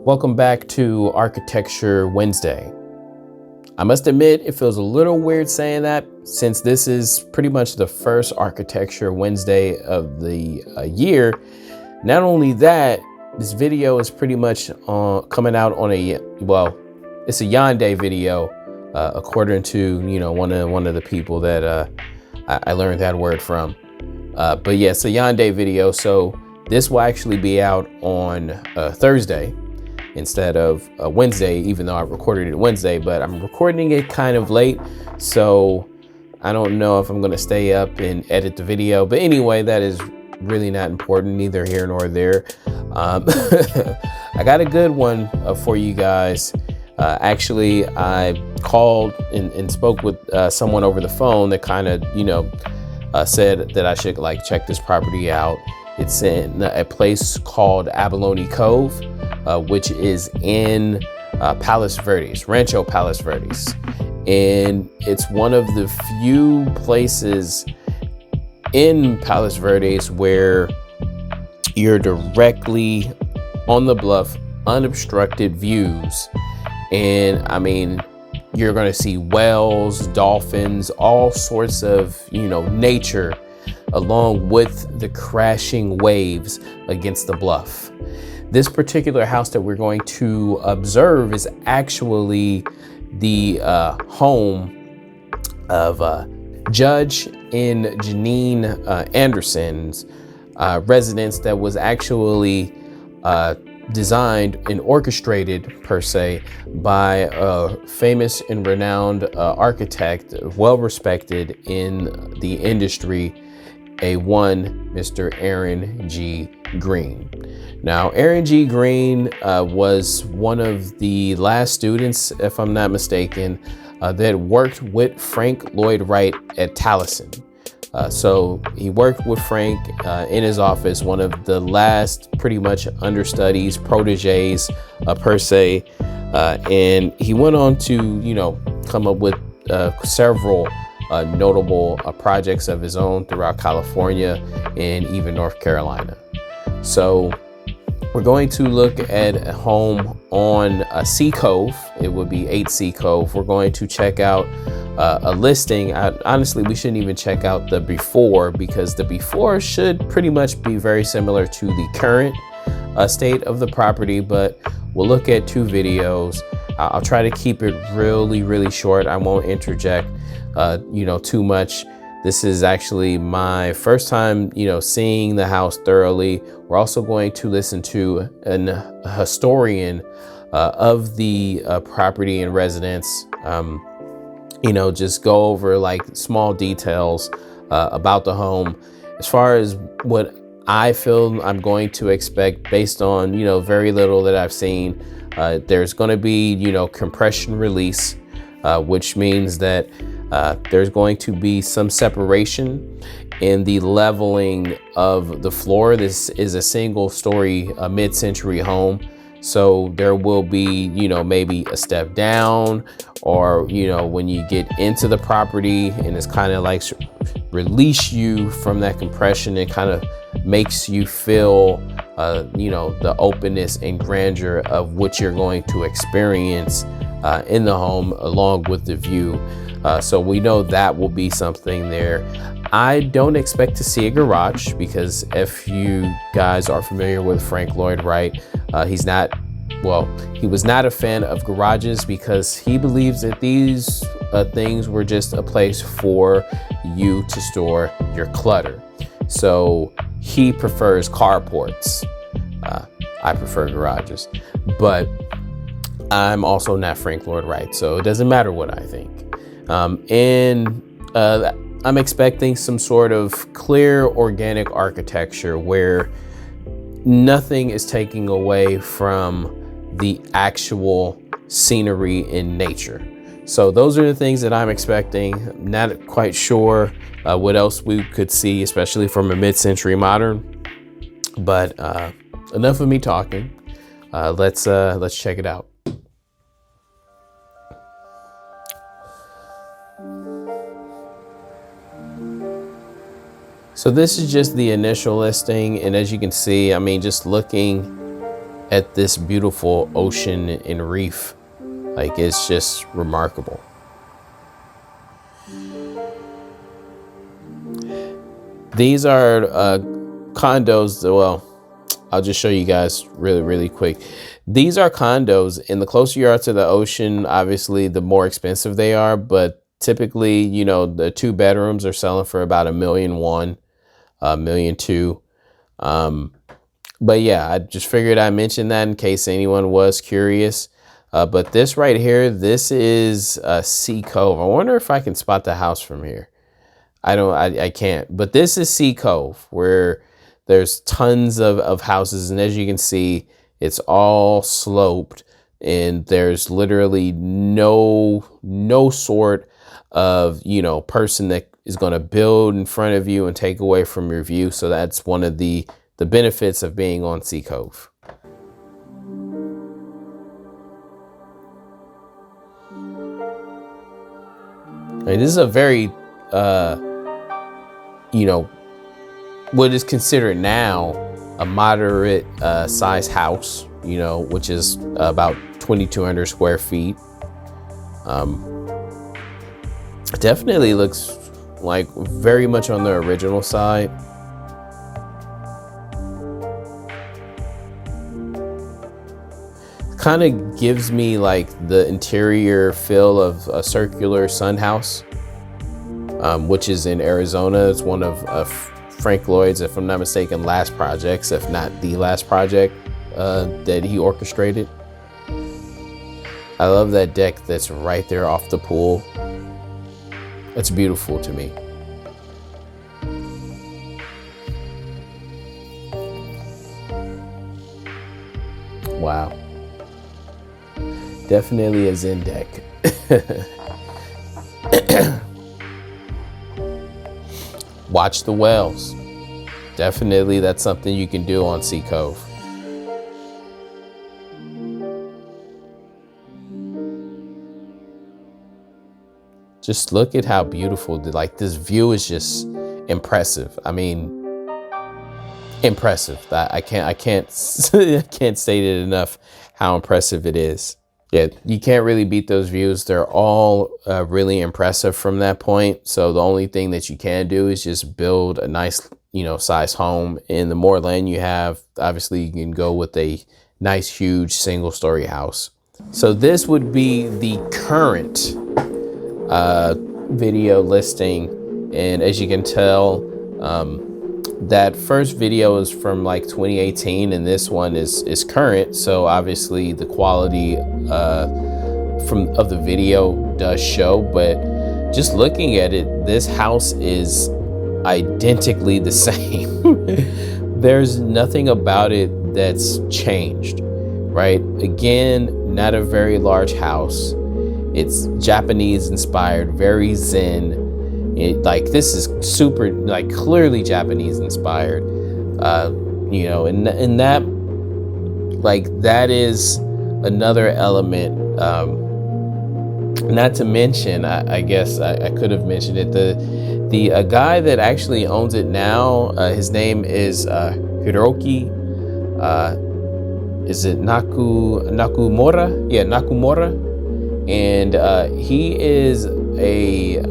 Welcome back to Architecture Wednesday. I must admit, it feels a little weird saying that since this is pretty much the first Architecture Wednesday of the year. Not only that, this video is pretty much coming out on it's a Yonday video, according to one of the people that I learned that word from. But yeah, it's a Yonday video, so this will actually be out on Thursday instead of Wednesday, even though I recorded it Wednesday, but I'm recording it kind of late, so I don't know if I'm gonna stay up and edit the video. But anyway, that is really not important, neither here nor there. I got a good one for you guys. Actually, I called and spoke with someone over the phone that kind of said that I should check this property out. It's in a place called Abalone Cove, which is in Palos Verdes, Rancho Palos Verdes. And it's one of the few places in Palos Verdes where you're directly on the bluff, unobstructed views. And I mean, you're gonna see whales, dolphins, all sorts of, nature, along with the crashing waves against the bluff. This particular house that we're going to observe is actually the home of Judge and Janine Anderson's residence that was actually designed and orchestrated, per se, by a famous and renowned architect, well respected in the industry, Mr. Aaron G. Green. Now, Aaron G. Green was one of the last students, if I'm not mistaken, that worked with Frank Lloyd Wright at Taliesin. So he worked with Frank in his office, one of the last pretty much understudies, proteges, per se. And he went on to, come up with several notable projects of his own throughout California and even North Carolina. So we're going to look at a home on Sea Cove. It would be 8 Sea Cove. We're going to check out a listing. Honestly, we shouldn't even check out the before, because the before should pretty much be very similar to the current state of the property, but we'll look at 2 videos. I'll try to keep it really, really short. I won't interject too much. This is actually my first time, seeing the house thoroughly. We're also going to listen to a historian of the property and residence, just go over small details about the home. As far as what I feel I'm going to expect based on, very little that I've seen, there's going to be, compression release, which means that there's going to be some separation in the leveling of the floor. This is a single story, mid-century home. So there will be, maybe a step down, or, when you get into the property and it's kind of release you from that compression, it kind of makes you feel, the openness and grandeur of what you're going to experience in the home, along with the view. So we know that will be something there. I don't expect to see a garage, because if you guys are familiar with Frank Lloyd Wright, he was not a fan of garages, because he believes that these things were just a place for you to store your clutter. So he prefers carports. I prefer garages, but I'm also not Frank Lloyd Wright, so it doesn't matter what I think. I'm expecting some sort of clear, organic architecture where nothing is taking away from the actual scenery in nature. So those are the things that I'm expecting. Not quite sure what else we could see, especially from a mid-century modern. But enough of me talking. Let's check it out. So this is just the initial listing, and as you can see, I mean, just looking at this beautiful ocean and reef. Like, it's just remarkable. These are condos. Well, I'll just show you guys really quick. These are condos, and the closer you are to the ocean, obviously the more expensive they are. But typically, you know, the 2 bedrooms are selling for about $1,100,000, $1,200,000. But yeah, I just figured I'd mention that in case anyone was curious. But this right here, this is Sea Cove. I wonder if I can spot the house from here. I can't. But this is Sea Cove, where there's tons of houses. And as you can see, it's all sloped. And there's literally no sort of, you know, person that is going to build in front of you and take away from your view. So that's one of the benefits of being on Sea Cove. Right, this is a very, you know, what is considered now a moderate size house, you know, which is about 2,200 square feet. Definitely looks like very much on the original side. Kind of gives me like the interior feel of a circular sun house, which is in Arizona. It's one of Frank Lloyd's, if I'm not mistaken, last projects, if not the last project that he orchestrated. I love that deck that's right there off the pool. It's beautiful to me. Wow. Definitely a Zen deck. Watch the whales. Definitely that's something you can do on Sea Cove. Just look at how beautiful, like, this view is just impressive. I mean, impressive. I can't state it enough how impressive it is. Yeah, you can't really beat those views. They're all really impressive from that point. So the only thing that you can do is just build a nice, you know, size home. And the more land you have, obviously you can go with a nice, huge single-story house. So this would be the current video listing. And as you can tell, that first video is from like 2018, and this one is current. So obviously the quality of the video does show, but just looking at it, this house is identically the same. There's nothing about it that's changed, right? Again, not a very large house. It's Japanese inspired, very zen. Like, this is super, like, clearly Japanese inspired, you know, and that, like, that is another element. Not to mention, I guess I could have mentioned it. The guy that actually owns it now, his name is Hiroki. Is it Nakumura? Yeah, Nakumura, and he is a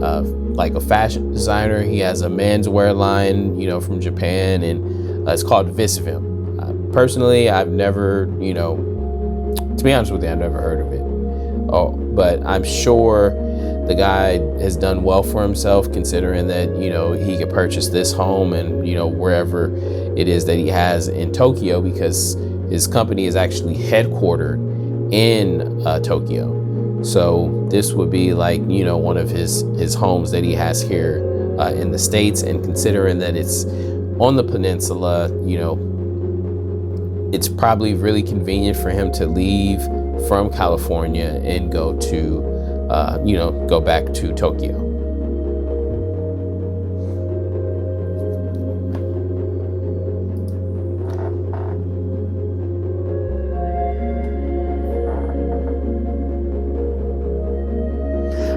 like a fashion designer. He has a menswear line, you know, from Japan, and it's called Visvim. Personally, I've never, you know, to be honest with you, I've never heard of it. Oh, but I'm sure the guy has done well for himself, considering that, you know, he could purchase this home and, you know, wherever it is that he has in Tokyo, because his company is actually headquartered in Tokyo. So this would be like, you know, one of his homes that he has here in the States. And considering that it's on the peninsula, you know, it's probably really convenient for him to leave from California and go to, you know, go back to Tokyo.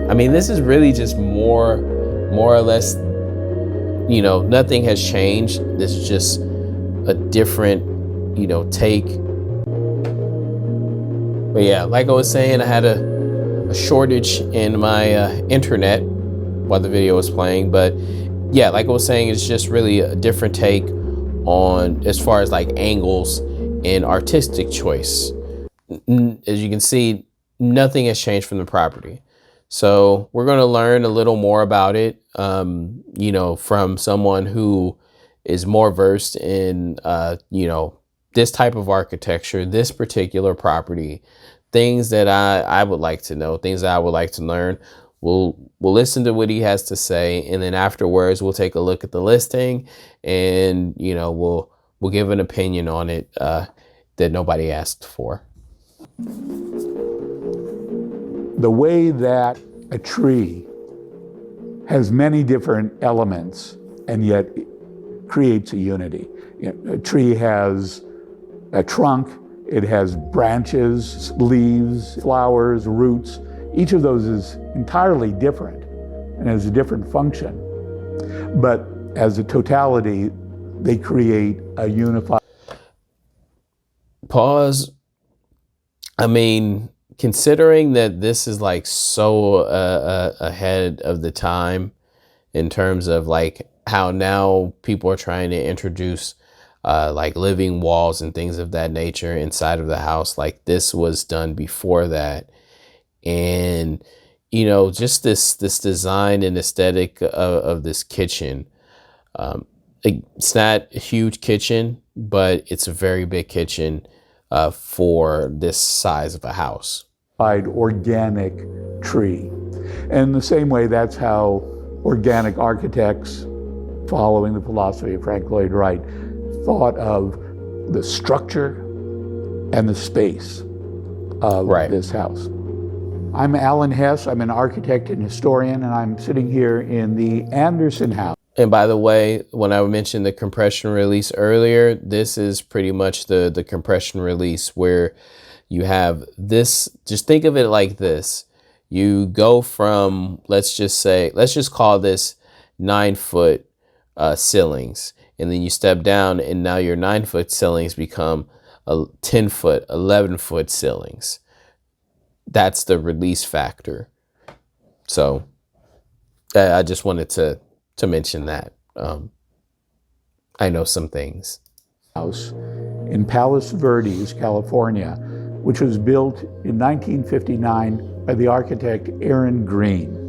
I mean, this is really just more or less, you know, nothing has changed. This is just a different, you know, take But yeah, like I was saying, I had a shortage in my internet while the video was playing. But yeah, like I was saying, it's just really a different take on as far as like angles and artistic choice. As you can see, nothing has changed from the property. So we're going to learn a little more about it, from someone who is more versed in, this type of architecture, this particular property, things that I would like to know, things that I would like to learn. We'll listen to what he has to say, and then afterwards we'll take a look at the listing, and we'll give an opinion on it that nobody asked for. The way that a tree has many different elements and yet creates a unity. A tree has a trunk, it has branches, leaves, flowers, roots. Each of those is entirely different and has a different function. But as a totality, they create a unified. Pause. I mean, considering that this is like so ahead of the time in terms of like how now people are trying to introduce like living walls and things of that nature inside of the house, like this was done before that. And just this design and aesthetic of this kitchen. It's not a huge kitchen, but it's a very big kitchen for this size of a house. Organic tree. And the same way, that's how organic architects, following the philosophy of Frank Lloyd Wright, thought of the structure and the space of this house. I'm Alan Hess. I'm an architect and historian, and I'm sitting here in the Anderson House. And by the way, when I mentioned the compression release earlier, this is pretty much the compression release where you have this. Just think of it like this. You go from, let's just call this 9-foot ceilings. And then you step down, and now your 9-foot ceilings become 10-foot, 11-foot ceilings. That's the release factor. So I just wanted to mention that. I know some things. House in Palos Verdes, California, which was built in 1959 by the architect Aaron Green.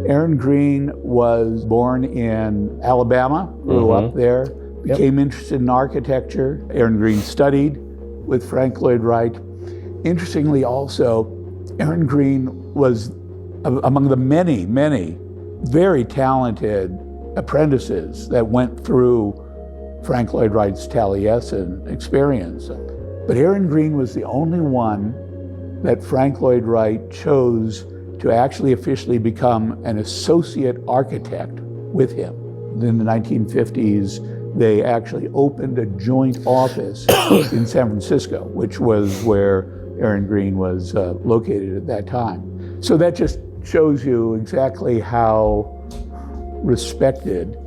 Aaron Green was born in Alabama, grew up there, became interested in architecture. Aaron Green studied with Frank Lloyd Wright. Interestingly also, Aaron Green was among the many, many very talented apprentices that went through Frank Lloyd Wright's Taliesin experience. But Aaron Green was the only one that Frank Lloyd Wright chose to actually officially become an associate architect with him. In the 1950s, they actually opened a joint office in San Francisco, which was where Aaron Green was located at that time. So that just shows you exactly how respected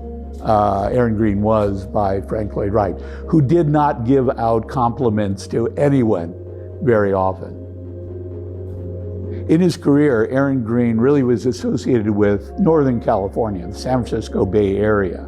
Aaron Green was by Frank Lloyd Wright, who did not give out compliments to anyone very often. In his career, Aaron Green really was associated with Northern California, the San Francisco Bay Area.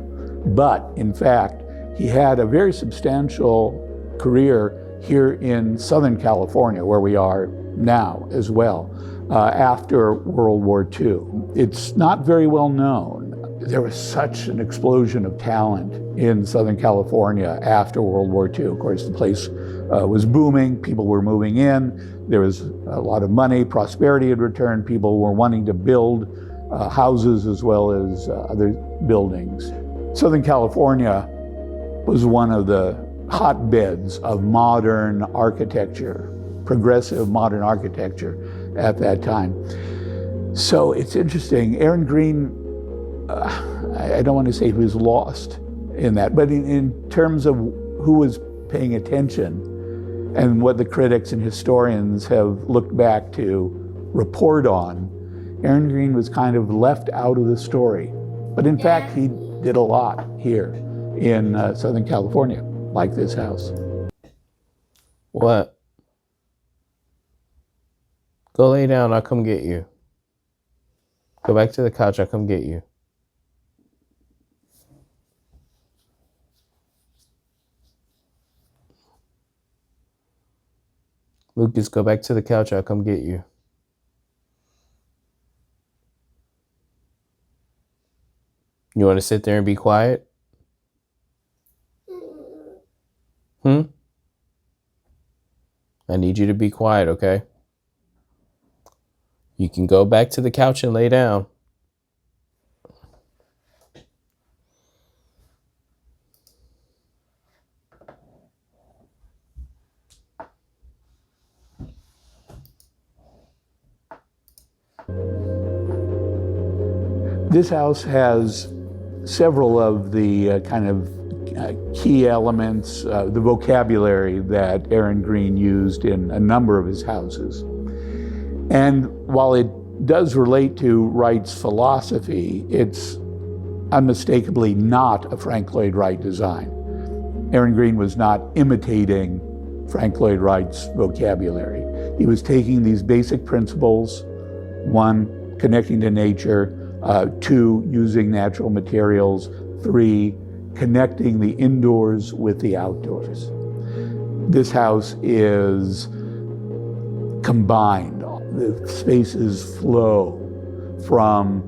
But in fact, he had a very substantial career here in Southern California, where we are now as well, after World War II. It's not very well known. There was such an explosion of talent in Southern California after World War II. Of course, the place was booming, people were moving in, there was a lot of money, prosperity had returned, people were wanting to build houses as well as other buildings. Southern California was one of the hotbeds of modern architecture, progressive modern architecture at that time. So it's interesting, Aaron Green, I don't want to say he was lost in that, but in terms of who was paying attention and what the critics and historians have looked back to report on, Aaron Green was kind of left out of the story. But in fact, he did a lot here in Southern California, like this house. What Go lay down, I'll come get you. Go back to the couch, I'll come get you. Lucas, go back to the couch, I'll come get you. You want to sit there and be quiet? I need you to be quiet, okay? You can go back to the couch and lay down. This house has several of the key elements, the vocabulary that Aaron Green used in a number of his houses. And while it does relate to Wright's philosophy, it's unmistakably not a Frank Lloyd Wright design. Aaron Green was not imitating Frank Lloyd Wright's vocabulary. He was taking these basic principles, one, connecting to nature, two, using natural materials, three, connecting the indoors with the outdoors. This house is combined. The spaces flow from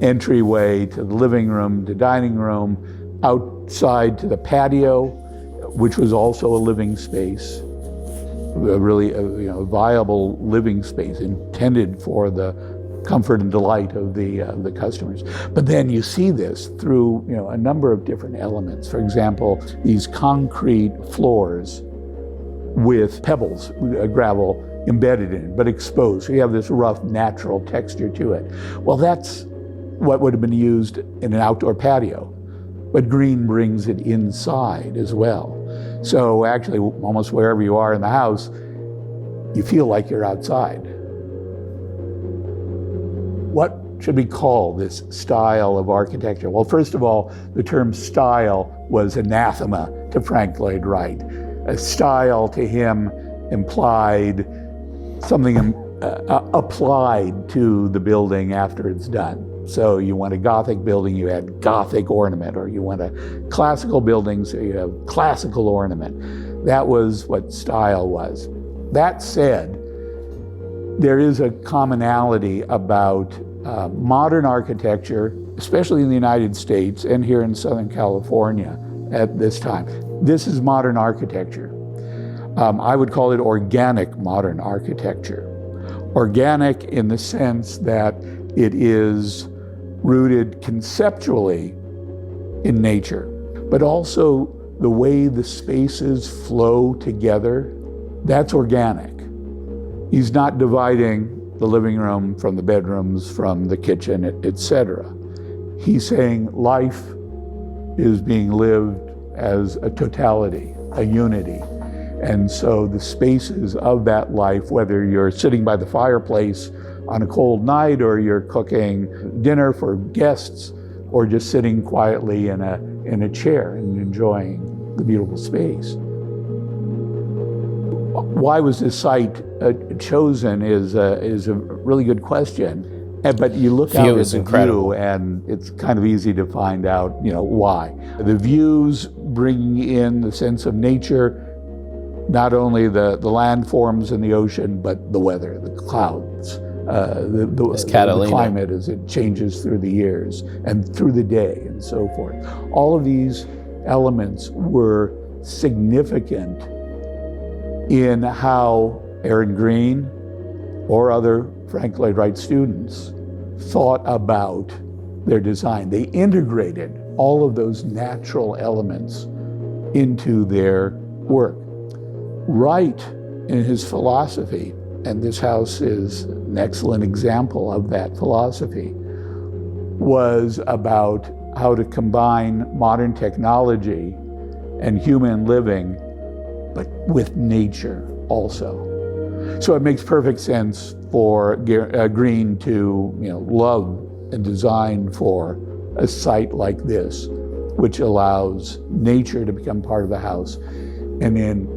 entryway to the living room to dining room, outside to the patio, which was also a living space, a really viable living space intended for the comfort and delight of the customers. But then you see this through a number of different elements. For example, these concrete floors with pebbles, gravel embedded in it, but exposed. So you have this rough, natural texture to it. Well, that's what would have been used in an outdoor patio, but Green brings it inside as well. So actually, almost wherever you are in the house, you feel like you're outside. What should we call this style of architecture? Well, first of all, the term style was anathema to Frank Lloyd Wright. A style to him implied something applied to the building after it's done. So you want a Gothic building, you add Gothic ornament, or you want a classical building, so you have classical ornament. That was what style was. That said, there is a commonality about modern architecture, especially in the United States and here in Southern California at this time. This is modern architecture. I would call it organic modern architecture. Organic in the sense that it is rooted conceptually in nature, but also the way the spaces flow together, that's organic. He's not dividing the living room from the bedrooms, from the kitchen, etc. He's saying life is being lived as a totality, a unity. And so the spaces of that life, whether you're sitting by the fireplace on a cold night, or you're cooking dinner for guests, or just sitting quietly in a chair and enjoying the beautiful space. Why was this site chosen is a really good question. But you look out at the view, and it's kind of easy to find out, why. The views bring in the sense of nature, not only the landforms and the ocean, but the weather, the clouds, the climate as it changes through the years and through the day and so forth. All of these elements were significant in how Aaron Green or other Frank Lloyd Wright students thought about their design. They integrated all of those natural elements into their work. Wright, in his philosophy, and this house is an excellent example of that philosophy, was about how to combine modern technology and human living, but with nature also. So it makes perfect sense for Green to love and design for a site like this, which allows nature to become part of the house. And in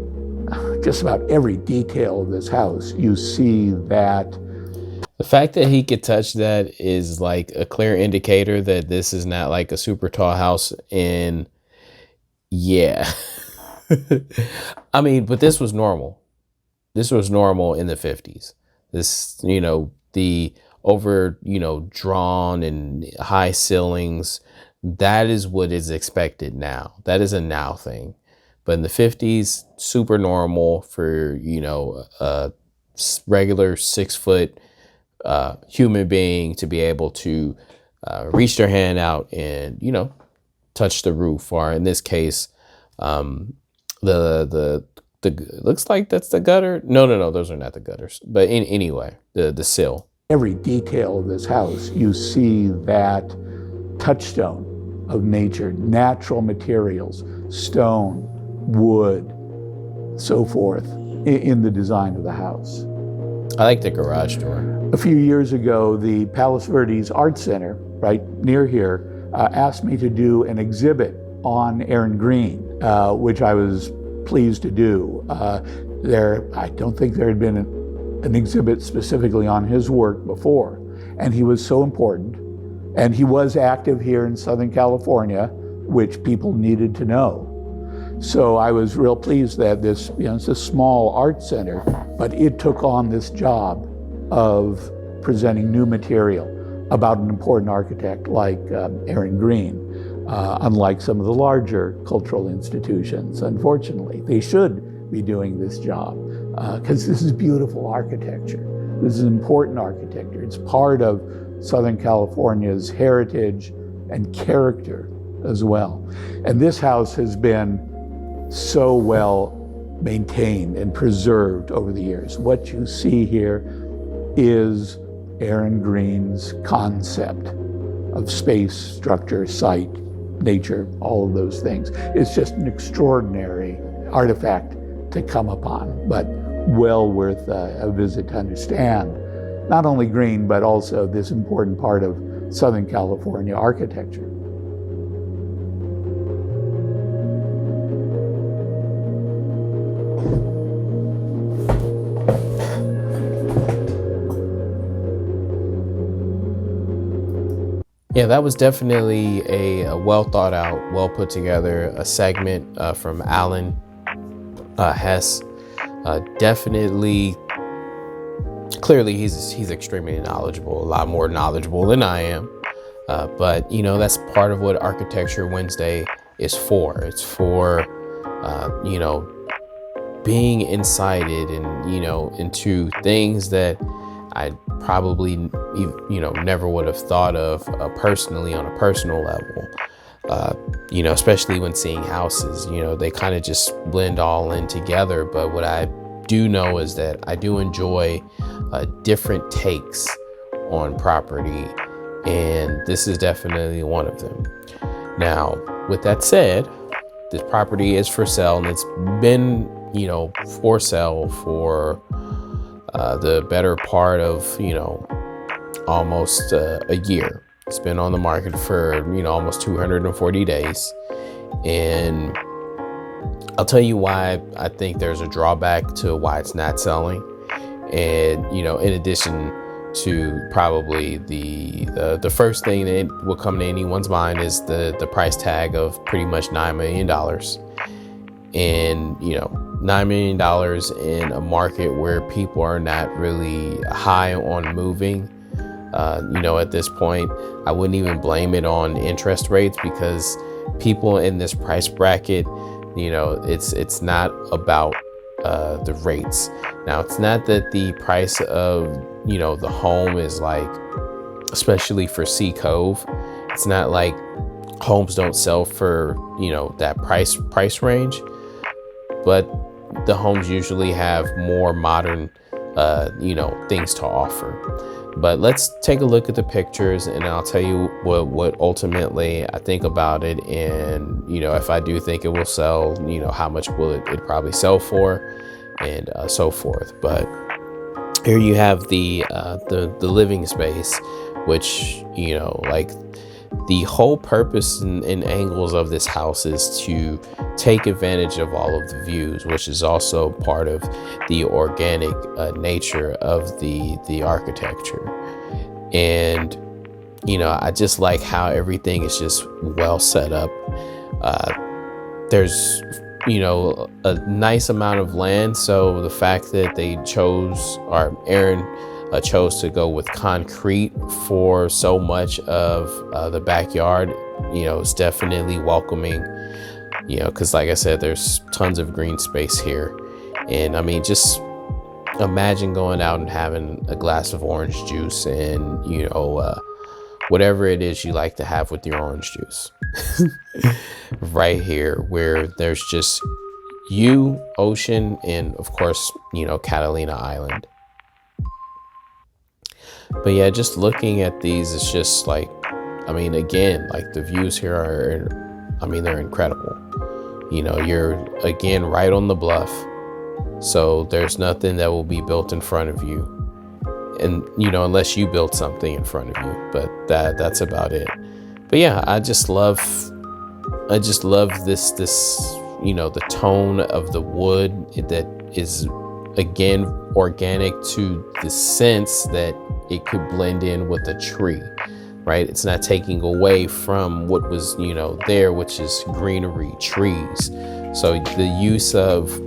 just about every detail of this house, you see that The fact that he could touch that is like a clear indicator that this is not like a super tall house. And yeah, I mean, but this was normal. This was normal in the 50s. This, the over, drawn and high ceilings, that is what is expected now. That is a now thing. But in the 50s, super normal for, a regular 6 foot human being to be able to reach their hand out and, touch the roof. Or in this case, the looks like that's the gutter. No, those are not the gutters. But anyway, the sill. Every detail of this house, you see that touchstone of nature, natural materials, stone, wood, so forth, in the design of the house. I like the garage door. A few years ago, the Palos Verdes Art Center, right near here, asked me to do an exhibit on Aaron Green, which I was pleased to do. I don't think there had been an exhibit specifically on his work before, and he was so important. And he was active here in Southern California, which people needed to know. So I was real pleased that this, it's a small art center, but it took on this job of presenting new material about an important architect like Aaron Green. Unlike some of the larger cultural institutions, unfortunately. They should be doing this job because this is beautiful architecture. This is important architecture. It's part of Southern California's heritage and character as well. And this house has been so well maintained and preserved over the years. What you see here is Aaron Green's concept of space, structure, site, nature, all of those things. It's just an extraordinary artifact to come upon, but well worth a visit to understand not only Green, but also this important part of Southern California architecture. Yeah, that was definitely a well thought out, well put together a segment from Alan Hess. Definitely, clearly he's extremely knowledgeable, a lot more knowledgeable than I am. But that's part of what Architecture Wednesday is for. It's for being incited and into things that I probably never would have thought of personally on a personal level. Especially when seeing houses, they kind of just blend all in together. But what I do know is that I do enjoy different takes on property, and this is definitely one of them. Now, with that said, this property is for sale, and it's been, for sale for the better part of, almost a year. It's been on the market for, almost 240 days. And I'll tell you why I think there's a drawback to why it's not selling. And, in addition to probably the first thing that will come to anyone's mind is the price tag of pretty much $9 million. And, $9 million in a market where people are not really high on moving. At this point, I wouldn't even blame it on interest rates, because people in this price bracket, it's not about the rates. Now, it's not that the price of, the home is like, especially for Sea Cove, it's not like homes don't sell for, that price range, but the homes usually have more modern, things to offer. But let's take a look at the pictures, and I'll tell you what ultimately I think about it. And, if I do think it will sell, how much will it probably sell for, and so forth. But here you have the living space, which, The whole purpose and angles of this house is to take advantage of all of the views, which is also part of the organic nature of the architecture. And I just like how everything is just well set up. There's a nice amount of land, so the fact that Aaron chose to go with concrete for so much of the backyard, is definitely welcoming, because like I said, there's tons of green space here. And I mean, just imagine going out and having a glass of orange juice and, whatever it is you like to have with your orange juice right here, where there's just ocean, and of course, Catalina Island. But yeah, just looking at these, it's just like, again, like the views here they're incredible. You're again right on the bluff, so there's nothing that will be built in front of you, and unless you build something in front of you, but that's about it. But yeah, I just love this the tone of the wood that is again organic, to the sense that it could blend in with a tree, right? It's not taking away from what was there, which is greenery, trees. So the use of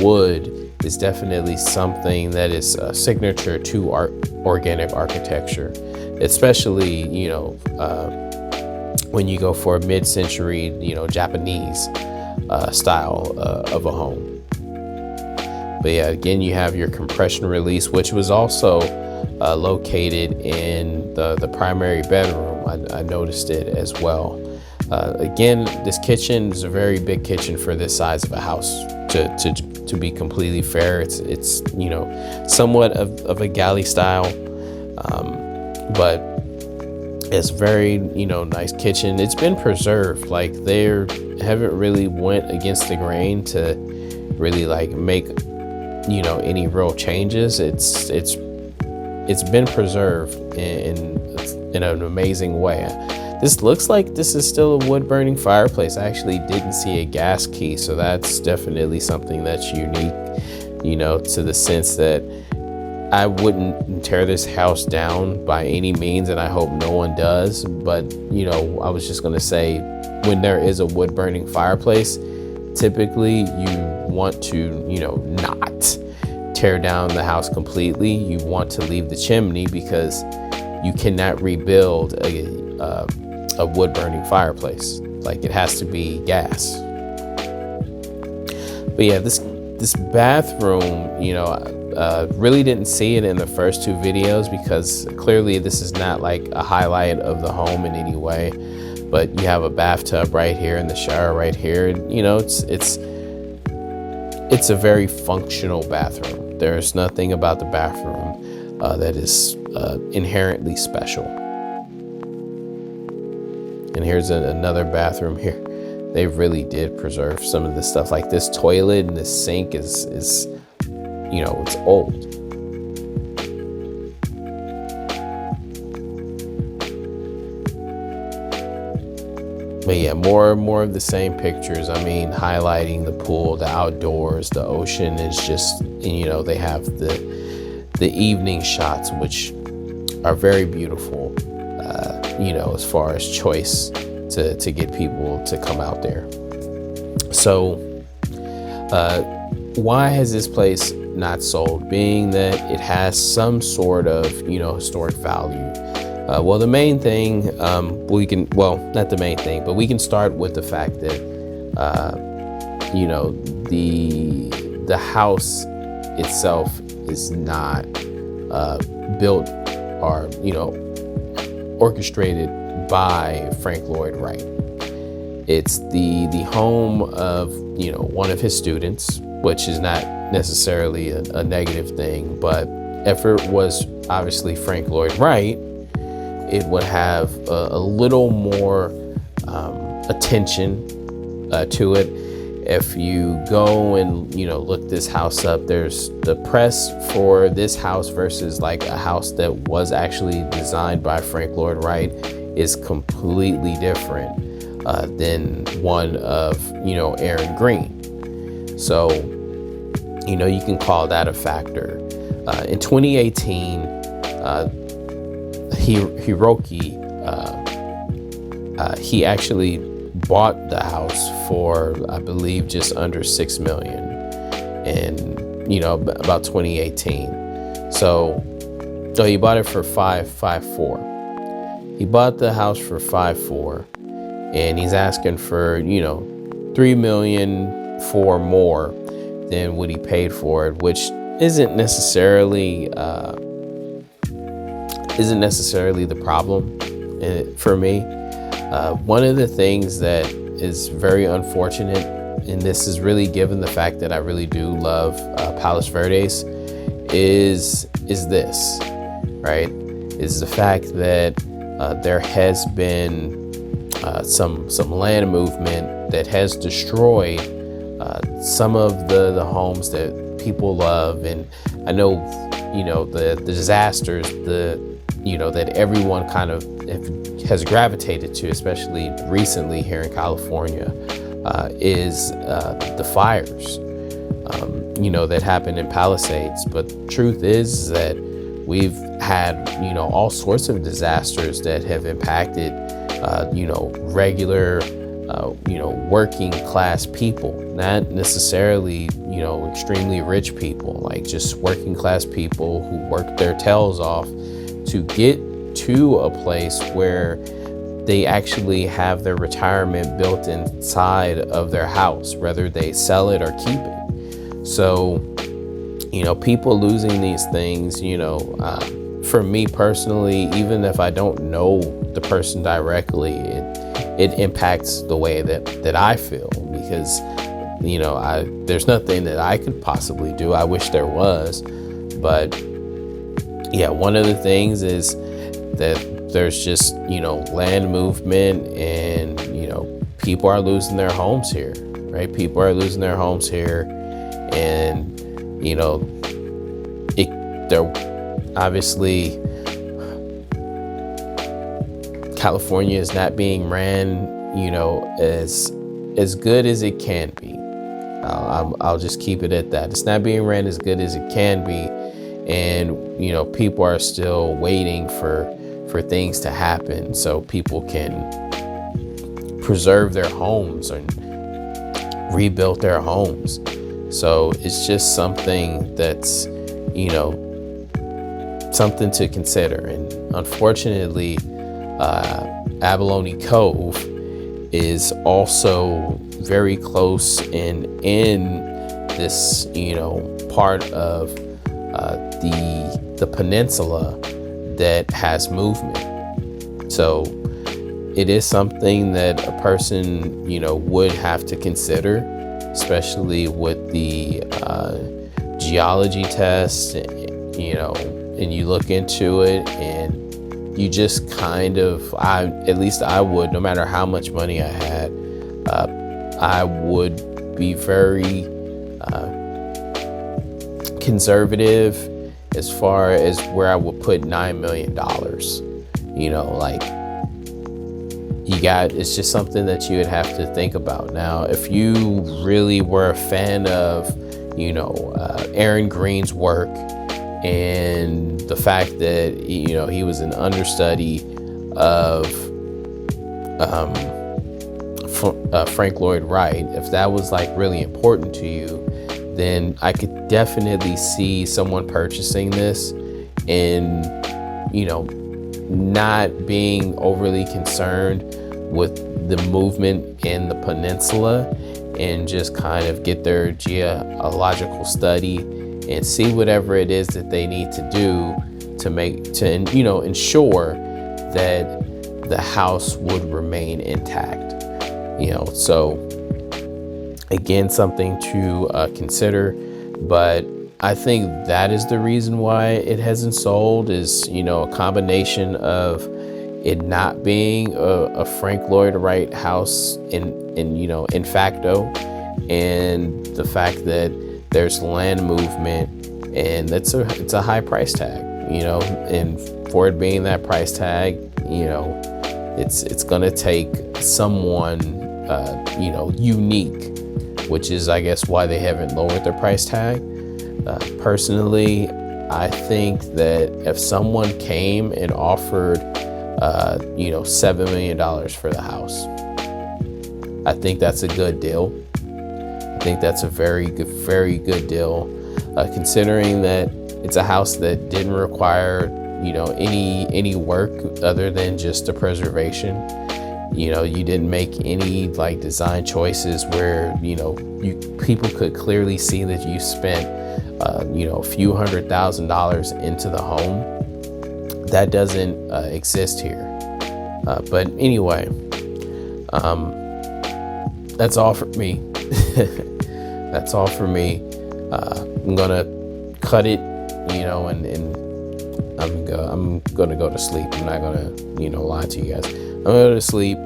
wood is definitely something that is a signature to organic architecture, especially when you go for a mid-century Japanese style of a home. But yeah, again, you have your compression release, which was also located in the primary bedroom. I noticed it as well. Again, this kitchen is a very big kitchen for this size of a house. To be completely fair, it's somewhat of a galley style, but it's very nice kitchen. It's been preserved. Like, they haven't really went against the grain to really like make any real changes. It's been preserved in an amazing way. This looks like this is still a wood burning fireplace. I actually didn't see a gas key, so that's definitely something that's unique, to the sense that I wouldn't tear this house down by any means, and I hope no one does. But I was just gonna say, when there is a wood burning fireplace, typically you want to not tear down the house completely. You want to leave the chimney, because you cannot rebuild a wood burning fireplace. Like, it has to be gas. But yeah, this bathroom, really didn't see it in the first two videos, because clearly this is not like a highlight of the home in any way. But you have a bathtub right here and the shower right here. It's a very functional bathroom. There's nothing about the bathroom that is inherently special. And here's another bathroom here. They really did preserve some of this stuff. Like, this toilet and this sink is it's old. But yeah, more of the same pictures. Highlighting the pool, the outdoors, the ocean is just, they have the evening shots, which are very beautiful, as far as choice to get people to come out there. So why has this place not sold? Being that it has some sort of, historic value. Well, the main thing, not the main thing, but we can start with the fact that, the house itself is not built or, orchestrated by Frank Lloyd Wright. It's the home of, one of his students, which is not necessarily a negative thing, but if it was obviously Frank Lloyd Wright, it would have a little more attention to it. If you go and look this house up, there's the press for this house versus like a house that was actually designed by Frank Lloyd Wright is completely different than one of, Aaron Green. So, you can call that a factor. In 2018, Hiroki, he actually bought the house for, I believe, just under $6 million in, about 2018. So he bought it for 5.54. He bought the house for 5.4, and he's asking for, $3 million for more than what he paid for it, which isn't necessarily the problem for me. One of the things that is very unfortunate, and this is really given the fact that I really do love Palos Verdes, is this, right? Is the fact that there has been some land movement that has destroyed some of the homes that people love. And I know, the disasters, that everyone kind of has gravitated to, especially recently here in California, is the fires, that happened in Palisades. But the truth is that we've had, all sorts of disasters that have impacted, regular, working class people, not necessarily, extremely rich people, like just working class people who work their tails off to get to a place where they actually have their retirement built inside of their house, whether they sell it or keep it. So, people losing these things, for me personally, even if I don't know the person directly, it impacts the way that I feel, because, there's nothing that I could possibly do. I wish there was, but yeah, one of the things is that there's just, land movement, and, people are losing their homes here, right? People are losing their homes here, and, they're obviously, California is not being ran, as good as it can be. I'll just keep it at that. It's not being ran as good as it can be. And, people are still waiting for things to happen so people can preserve their homes and rebuild their homes. So it's just something that's, something to consider. And unfortunately, Abalone Cove is also very close and in this, part of the peninsula that has movement. So it is something that a person, would have to consider, especially with the geology test, and you look into it, and you just kind of, at least I would, no matter how much money I had, I would be very conservative as far as where I would put $9 million. It's just something that you would have to think about. Now, if you really were a fan of, Aaron Green's work, and the fact that, he was an understudy of Frank Lloyd Wright, if that was really important to you, then I could definitely see someone purchasing this and, not being overly concerned with the movement in the peninsula, and just kind of get their geological study and see whatever it is that they need to do to ensure that the house would remain intact. So again, something to consider, but I think that is the reason why it hasn't sold, is, a combination of it not being a Frank Lloyd Wright house in facto, and the fact that there's land movement, and it's a high price tag, and for it being that price tag, It's gonna take someone, unique, which is, I guess, why they haven't lowered their price tag. Personally, I think that if someone came and offered, $7 million for the house, I think that's a good deal. I think that's a very good deal, considering that it's a house that didn't require, any work other than just the preservation. You didn't make any like design choices where, people could clearly see that you spent, a few $100,000 into the home. That doesn't exist here. But anyway, that's all for me. That's all for me. I'm gonna cut it, and I'm gonna go to sleep. I'm not gonna, lie to you guys. I'm gonna go to sleep,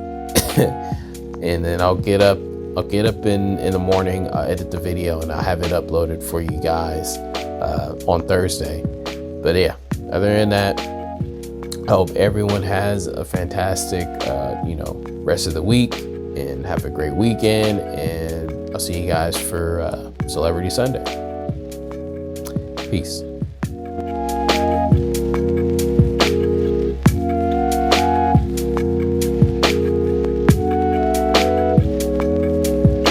and then I'll get up in the morning. I'll edit the video and I'll have it uploaded for you guys on Thursday. But yeah, other than that, I hope everyone has a fantastic, rest of the week, and have a great weekend. And I'll see you guys for Celebrity Sunday. Peace.